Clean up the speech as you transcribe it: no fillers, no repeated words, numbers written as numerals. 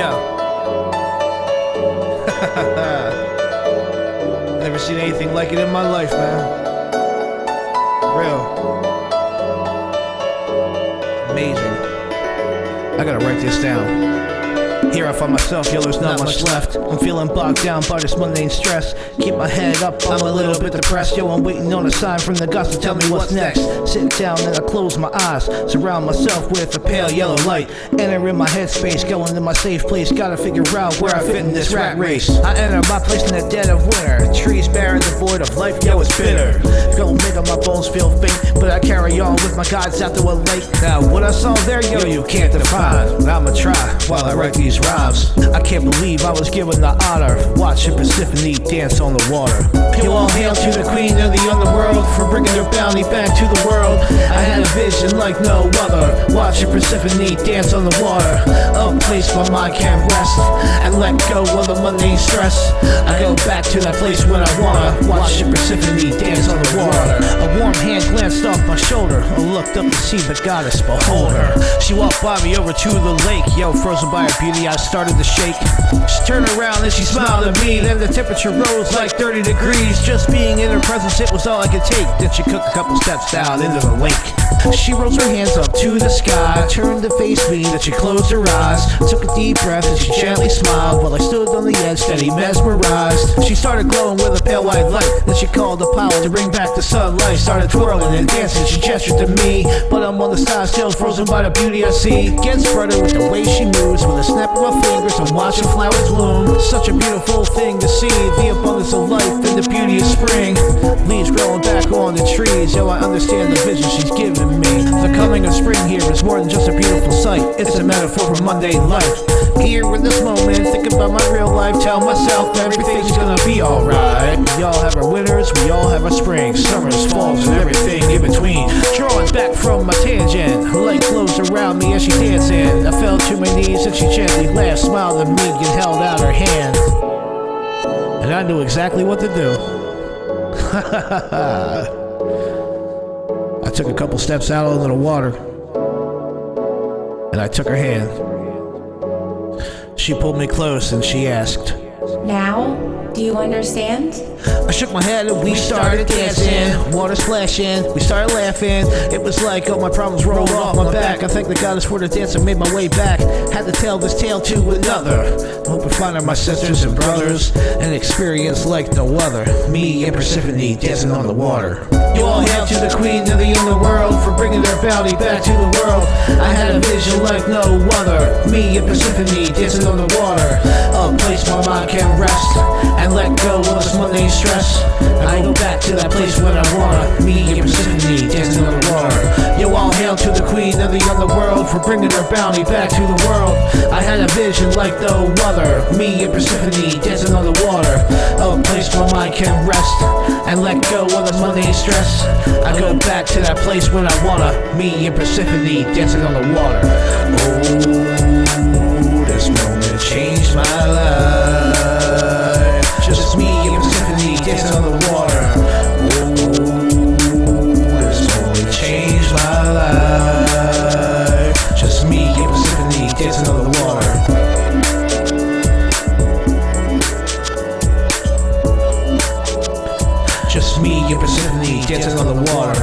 Yeah. Never seen anything like it in my life, man. Real. Amazing. I gotta write this down. Here I find myself, yo, there's not much left. I'm feeling bogged down by this mundane stress. Keep my head up, I'm a little bit depressed. Yo, I'm waiting on a sign from the gods to tell me what's next. Sitting down and I close my eyes, surround myself with a pale yellow light. Enter in my headspace, going to my safe place. Gotta figure out where I fit in this rat race. I enter my place in the dead of winter. Trees barren, devoid of life, yo, it's bitter. Don't make my bones feel faint, but I carry on with my guides after a lake. Now, what I saw there, yo, you can't define. But I'ma try while I write these rhymes. I can't believe I was given the honor watching Persephone dance on the water. Yo, all hail to the queen of the underworld for bringing her bounty back to the world. I had a vision like no other, watching Persephone dance on the water. A place where my mind can rest and let go of the mundane stress. I go back to that place when I wanna, watching Persephone dance on the water. A warm hand glanced off my shoulder. I looked up to see the goddess, behold her. She walked by me over to the lake. Yo, frozen by her beauty, I started to shake. She turned around and she smiled at me. Then the temperature rose like 30 degrees. Just being in her presence, it was all I could take. Then she took a couple steps down into the lake. She rose her hands up to the sky, turned to face me, then she closed her eyes. Took a deep breath and she gently smiled while I stood on the edge, steady mesmerized. She started glowing with a pale white light. Then she called the power to bring back the sunlight. Started twirling and dancing, she gestured to me, but I'm on the side still frozen by the beauty I see. Gets further with the way she moves, with a snap of her fingers I'm watching flowers bloom. Such a beautiful thing to see, the abundance of life and the beauty of spring. Leaves growing back on the trees, yo, I understand the vision she's giving me. The coming of spring here is more than just a beautiful sight, it's a metaphor for mundane life. Here in this moment, thinking about my real life, tell myself everything's gonna be alright. We all have our winters, we all have our springs, summers, falls, and everything in between. Drawing back from my tangent, light glows around me as she dancing. I fell to my knees and she gently laughed, smiled at me and held out her hand. And I knew exactly what to do. I took a couple steps out into the water, and I took her hand. She pulled me close and she asked, "Now, do you understand?" I shook my head and we started dancing, water splashing, we started laughing. It was like all my problems rolled off my back. I thank the goddess for the dance and made my way back. Had to tell this tale to another. Hope we find my sisters and brothers, an experience like no other. Me and Persephone dancing on the water. You all hail to the queen of the underworld for bringing her bounty back to the world. I had a vision like no other. Me and Persephone dancing on the water. A place my mind can rest and let go of this mundane stress. I go back to that place when I wanna. Me and Misconceptions dancing on the water. Yo, all hail to the queen of the underworld for bringing her bounty back to the world. I had a vision like no other. Me and Persephone dancing on the water. A place where my mind can rest and let go of the mundane stress. I go back to that place when I wanna. Me and Persephone dancing on the water. Oh, this moment changed my life. Just me and Persephone dancing on the water. Oh, this moment changed my life. Just me and Persephone dancing on the water. Just me and Persephone dancing on the water.